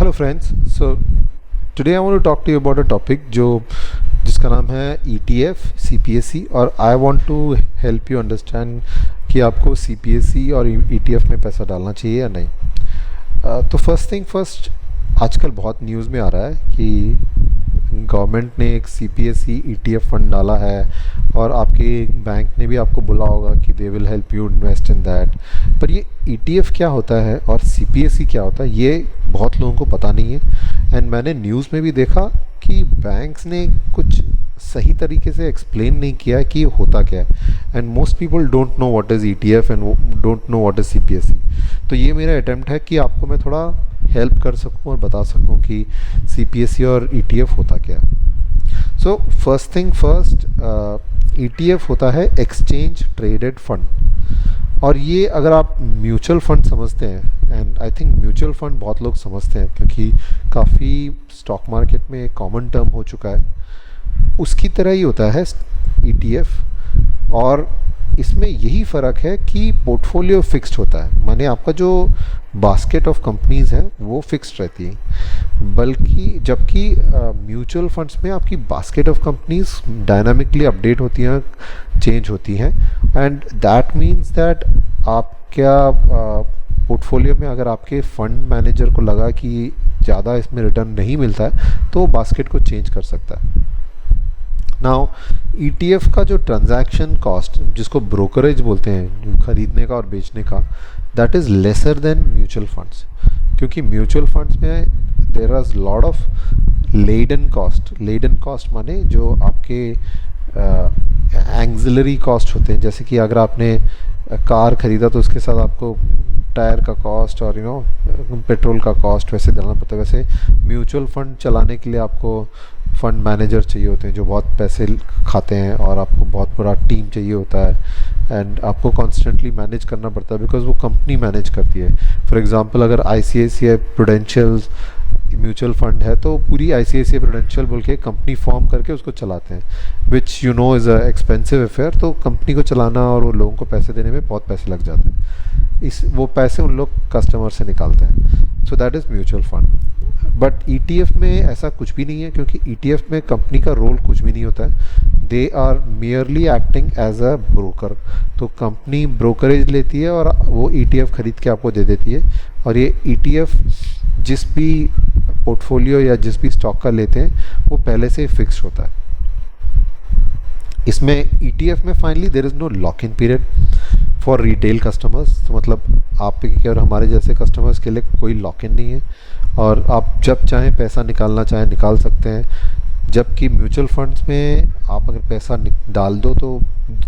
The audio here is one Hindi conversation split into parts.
Hello friends, so today I want to talk to you about a topic जिसका नाम है ईटीएफ, सीपीएसई। और I want to help you understand कि आपको सीपीएसई और ईटीएफ में पैसा डालना चाहिए या नहीं। तो फर्स्ट थिंग फर्स्ट, आजकल बहुत न्यूज़ में आ रहा है कि गवर्नमेंट ने एक सीपीएसई ईटीएफ फंड डाला है और आपके बैंक ने भी आपको बोला होगा कि they will help you invest in that. पर ये ईटीएफ क्या होता है और सीपीएसई क्या होता है, ये बहुत लोगों को पता नहीं है। एंड मैंने न्यूज़ में भी देखा कि बैंक्स ने कुछ सही तरीके से एक्सप्लेन नहीं किया है कि ये होता क्या है। And most people don't know what is ETF and don't know what is CPSE. तो ये मेरा अटेम्प्ट है कि आपको मैं थोड़ा हेल्प कर सकूं और बता सकूं कि सीपीएसई और ईटीएफ होता क्या है। So first thing first, ETF होता है एक्सचेंज ट्रेडेड फंड। और ये अगर आप म्यूचुअल फंड समझते हैं, and I think mutual fund बहुत लोग समझते हैं क्योंकि काफ़ी स्टॉक मार्केट में एक कॉमन टर्म हो चुका है, उसकी तरह ही होता है ईटीएफ। और इसमें यही फ़र्क है कि पोर्टफोलियो फिक्स्ड होता है, माने आपका जो बास्केट ऑफ कंपनीज़ हैं वो फिक्स्ड रहती है। बल्कि जबकि म्यूचुअल फंड्स में आपकी basket of companies dynamically update होती हैं, चेंज होती हैं। एंड दैट मीन्स दैट आप क्या पोर्टफोलियो में अगर आपके फंड मैनेजर को लगा कि ज़्यादा इसमें रिटर्न नहीं मिलता है तो बास्केट को चेंज कर सकता है। नाउ ईटीएफ का जो ट्रांजैक्शन कॉस्ट, जिसको ब्रोकरेज बोलते हैं, खरीदने का और बेचने का, that is lesser than mutual funds. क्योंकि म्यूचुअल फंड्स में there are lot of laden cost माने जो आपके एंग्जिलरी कॉस्ट होते हैं। जैसे कि अगर आपने कार खरीदा तो उसके साथ आपको टायर का कॉस्ट और पेट्रोल का कॉस्ट वैसे देना पड़ता है। वैसे म्यूचुअल फंड चलाने के लिए आपको फंड मैनेजर चाहिए होते हैं जो बहुत पैसे खाते हैं, और आपको बहुत बड़ा टीम चाहिए होता है। एंड आपको कॉन्स्टेंटली मैनेज करना पड़ता है बिकॉज वो कंपनी मैनेज करती है। फॉर एग्जांपल अगर आईसीआईसीआई प्रूडेंशियल म्यूचुअल फंड है तो पूरी आईसीआईसीआई प्रूडेंशियल बोल के कंपनी फॉर्म करके उसको चलाते हैं, which you know is a expensive affair. तो कंपनी को चलाना और वो लोगों को पैसे देने में बहुत पैसे लग जाते हैं, वो पैसे उन लोग कस्टमर से निकालते हैं। सो that is mutual fund. But ETF में ऐसा कुछ भी नहीं है, क्योंकि ईटीएफ में कंपनी का रोल कुछ भी नहीं होता है। They are merely acting as a broker. तो कंपनी ब्रोकरेज लेती है और वो ईटीएफ खरीद के आपको दे देती है। और ये ईटीएफ जिस भी पोर्टफोलियो या जिस भी स्टॉक का लेते हैं वो पहले से फिक्स्ड होता है। इसमें ईटीएफ में finally there is no lock in period for retail customers. तो मतलब आप के और हमारे जैसे कस्टमर्स के लिए कोई लॉक इन नहीं है, और आप जब चाहें पैसा निकालना चाहें निकाल सकते हैं। जबकि म्यूचुअल फंड्स में आप अगर पैसा डाल दो तो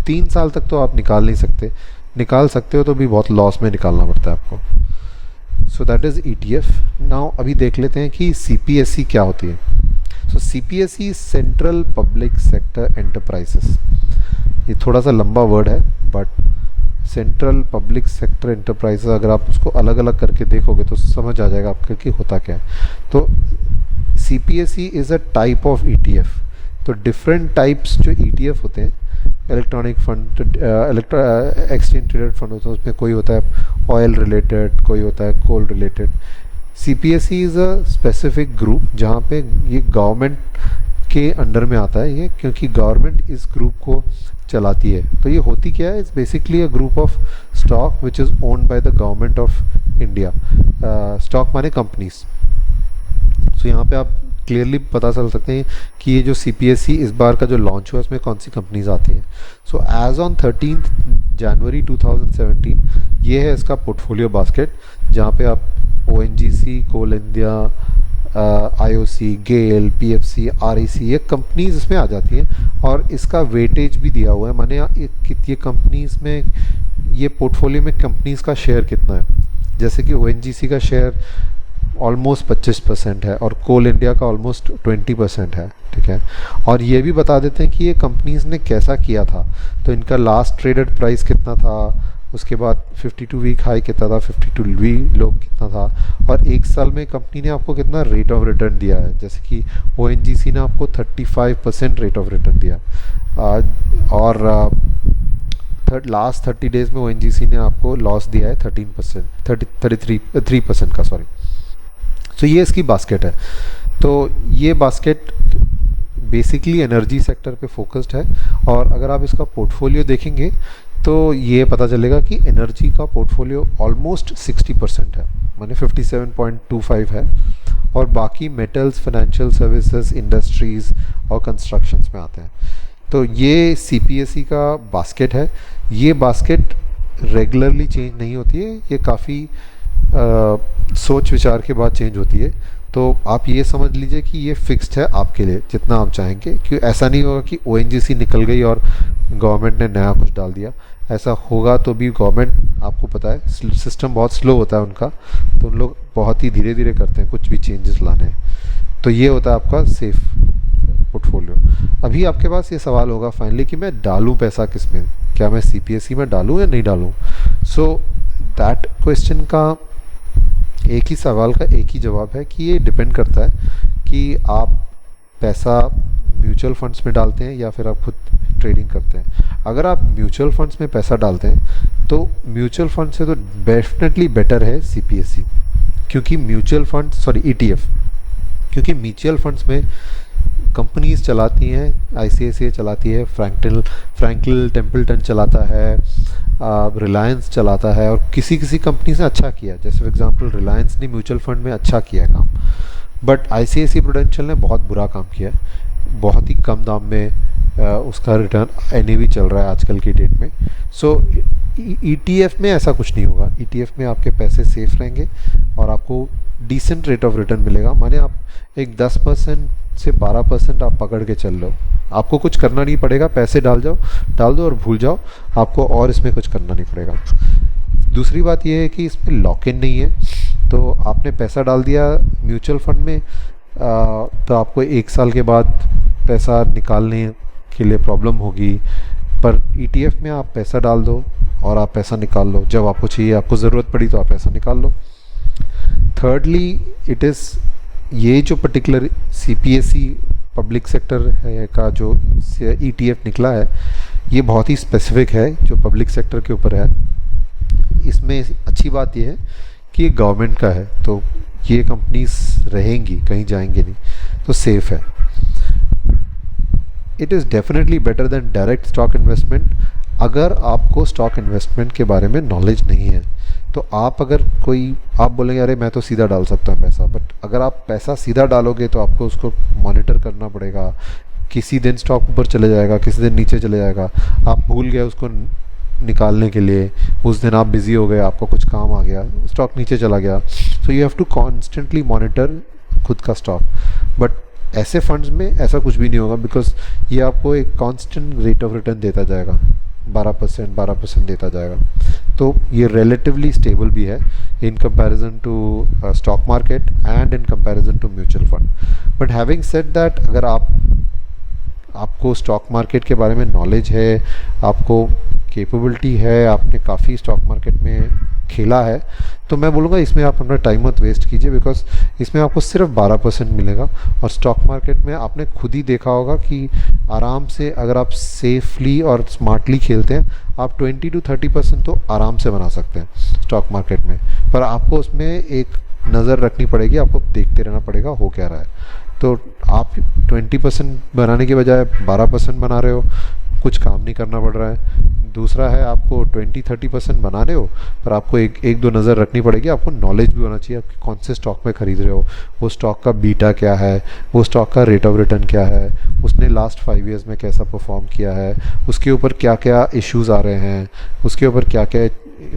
3 साल तक तो आप निकाल नहीं सकते, निकाल सकते हो तो भी बहुत लॉस में निकालना पड़ता है आपको। So that is ETF. Now अभी देख लेते हैं कि सीपीएसई क्या होती है। So CPSE central public sector enterprises, ये थोड़ा सा लंबा वर्ड है, but central public sector enterprises अगर आप उसको अलग अलग करके देखोगे तो समझ आ जाएगा आपको कि होता क्या है। तो CPSE is a type of ETF. तो डिफरेंट टाइप्स जो ईटीएफ होते हैं, electronic fund, exchange traded fund होता है, उसमें कोई होता है ऑयल रिलेटेड, कोई होता है coal related. CPSE is a specific group जहाँ पे ये गवर्नमेंट के अंडर में आता है ये, क्योंकि गवर्नमेंट इस ग्रुप को चलाती है। तो ये होती क्या है, it's basically a group of stock which is owned by the government of India. Stock माने कंपनीज। सो यहाँ पे आप क्लियरली पता चल सकते हैं कि ये जो सीपीएसई इस बार का जो लॉन्च हुआ उसमें कौन सी कंपनीज आती हैं। सो एज ऑन 13 जनवरी 2017 ये है इसका पोर्टफोलियो बास्केट, जहाँ पे आप ओएनजीसी, कोल इंडिया, आईओसी, गेल, पीएफसी, आरईसी, ये कंपनीज इसमें आ जाती हैं। और इसका वेटेज भी दिया हुआ है, माने ये कंपनीज में, ये पोर्टफोलियो में कंपनीज का शेयर कितना है। जैसे कि ओएनजीसी का शेयर ऑलमोस्ट 25% है और कोल इंडिया का ऑलमोस्ट 20% है, ठीक है। और ये भी बता देते हैं कि ये कंपनीज ने कैसा किया था। तो इनका लास्ट ट्रेडेड प्राइस कितना था, उसके बाद 52 वीक हाई कितना था, 52 वीक लो कितना था, और एक साल में कंपनी ने आपको कितना रेट ऑफ रिटर्न दिया है। जैसे कि ओएनजीसी ने आपको 35% रेट ऑफ रिटर्न दिया, और लास्ट 30 डेज में ओएनजीसी ने आपको लॉस दिया है 13%, 3% का, सॉरी। सो ये इसकी बास्केट है। तो ये बास्केट बेसिकली एनर्जी सेक्टर पे फोकस्ड है, और अगर आप इसका पोर्टफोलियो देखेंगे तो ये पता चलेगा कि एनर्जी का पोर्टफोलियो ऑलमोस्ट 60% है, माने 57.25 है, और बाकी मेटल्स, फाइनेंशियल सर्विसेज, इंडस्ट्रीज़ और कंस्ट्रक्शंस में आते हैं। तो ये सीपीएसई का बास्केट है। ये बास्केट रेगुलरली चेंज नहीं होती है, ये काफ़ी सोच विचार के बाद चेंज होती है। तो आप ये समझ लीजिए कि ये फिक्स्ड है आपके लिए, जितना आप चाहेंगे, क्योंकि ऐसा नहीं होगा कि ओएनजीसी निकल गई और गवर्नमेंट ने नया कुछ डाल दिया। ऐसा होगा तो भी गवर्नमेंट, आपको पता है सिस्टम बहुत स्लो होता है उनका, तो उन लोग बहुत ही धीरे धीरे करते हैं कुछ भी चेंजेस लाने हैं। तो ये होता है आपका सेफ पोर्टफोलियो। अभी आपके पास ये सवाल होगा फाइनली कि मैं डालूं पैसा किस में, क्या मैं सीपीएसई में डालूं या नहीं डालूं। सो दैट क्वेश्चन का एक ही सवाल का एक ही जवाब है कि ये डिपेंड करता है कि आप पैसा म्यूचुअल फंड्स में डालते हैं या फिर आप खुद ट्रेडिंग करते हैं। अगर आप म्यूचुअल फंड्स में पैसा डालते हैं तो म्यूचुअल फंड से तो डेफिनेटली बेटर है सीपीएसई, क्योंकि म्यूचुअल फंड ईटीएफ, क्योंकि म्यूचुअल फंड्स में कंपनीज चलाती हैं, आईसीआईसीआई चलाती है, फ्रैंकलिन टेम्पल्टन चलाता है, रिलायंस चलाता है, और किसी किसी कंपनी से अच्छा किया, जैसे फॉर एग्जांपल रिलायंस ने म्यूचुअल फंड में अच्छा किया काम, बट आईसीआईसीआई प्रूडेंशियल ने बहुत बुरा काम किया है, बहुत ही कम दाम में उसका रिटर्न एनएवी चल रहा है आजकल की डेट में। सो ईटीएफ में ऐसा कुछ नहीं होगा। ईटीएफ में आपके पैसे सेफ रहेंगे और आपको डिसेंट रेट ऑफ रिटर्न मिलेगा। माने आप एक 10% से 12% आप पकड़ के चल लो, आपको कुछ करना नहीं पड़ेगा, पैसे डाल दो और भूल जाओ, आपको और इसमें कुछ करना नहीं पड़ेगा। दूसरी बात यह है कि इसमें लॉक इन नहीं है, तो आपने पैसा डाल दिया म्यूचुअल फंड में, तो आपको 1 साल के बाद पैसा निकालने के लिए प्रॉब्लम होगी। पर ईटीएफ में आप पैसा डाल दो और आप पैसा निकाल लो, जब आपको चाहिए, आपको ज़रूरत पड़ी तो आप पैसा निकाल लो। थर्डली इट इज़, ये जो पर्टिकुलर सीपीएसई पब्लिक सेक्टर है का जो ईटीएफ निकला है, ये बहुत ही स्पेसिफिक है, जो पब्लिक सेक्टर के ऊपर है। इसमें अच्छी बात यह है कि ये गवर्नमेंट का है, तो ये कंपनीज रहेंगी, कहीं जाएंगे नहीं, तो सेफ है। It is definitely better than direct stock investment. अगर आपको स्टॉक इन्वेस्टमेंट के बारे में नॉलेज नहीं है तो आप बोलेंगे अरे मैं तो सीधा डाल सकता हूँ पैसा, बट अगर आप पैसा सीधा डालोगे तो आपको उसको मॉनिटर करना पड़ेगा। किसी दिन स्टॉक ऊपर चले जाएगा, किसी दिन नीचे चले जाएगा, आप भूल गए उसको निकालने के लिए, उस दिन आप बिज़ी हो गए, आपको कुछ काम आ गया, स्टॉक नीचे चला गया। So you have to constantly monitor खुद का स्टॉक। बट ऐसे फंड्स में ऐसा कुछ भी नहीं होगा, बिकॉज ये आपको एक कांस्टेंट रेट ऑफ रिटर्न देता जाएगा, 12% देता जाएगा। तो ये रिलेटिवली स्टेबल भी है in comparison to stock market and in comparison to mutual fund. But having said that, अगर आपको स्टॉक मार्केट के बारे में नॉलेज है, आपको कैपेबिलिटी है, आपने काफ़ी स्टॉक मार्केट में खेला है, तो मैं बोलूँगा इसमें आप अपना टाइम मत वेस्ट कीजिए, बिकॉज इसमें आपको सिर्फ 12% मिलेगा। और स्टॉक मार्केट में आपने खुद ही देखा होगा कि आराम से, अगर आप सेफली और स्मार्टली खेलते हैं, आप 20 to 30% तो आराम से बना सकते हैं स्टॉक मार्केट में। पर आपको उसमें एक नज़र रखनी पड़ेगी, आपको देखते रहना पड़ेगा हो क्या रहा है। तो आप 20% बनाने के बजाय 12% बना रहे हो, कुछ काम नहीं करना पड़ रहा है। दूसरा है, आपको 20-30% बना रहे हो, पर आपको एक दो नज़र रखनी पड़ेगी, आपको नॉलेज भी होना चाहिए आप कौन से स्टॉक में ख़रीद रहे हो, वो स्टॉक का बीटा क्या है, वो स्टॉक का रेट ऑफ रिटर्न क्या है, उसने लास्ट 5 ईयर्स में कैसा परफॉर्म किया है, उसके ऊपर क्या क्या इश्यूज़ आ रहे हैं, उसके ऊपर क्या क्या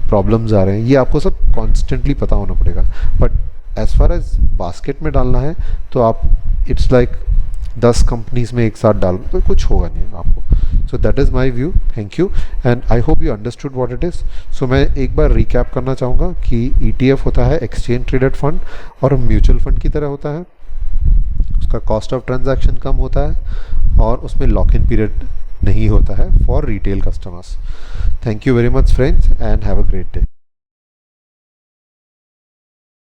प्रॉब्लम्स आ रहे हैं, ये आपको सब कॉन्स्टेंटली पता होना पड़ेगा। But as far as basket में डालना है तो आप, इट्स लाइक 10 कंपनीज में एक साथ डाल तो कुछ होगा नहीं आपको। So that is my view. Thank you and I hope you understood what it is. So मैं एक बार रिकैप करना चाहूँगा कि ETF होता है एक्सचेंज ट्रेडेड फंड, और म्यूचुअल फंड की तरह होता है। उसका कॉस्ट ऑफ ट्रांजैक्शन कम होता है और उसमें लॉक इन पीरियड नहीं होता है for retail customers. Thank you very much friends and have a great day.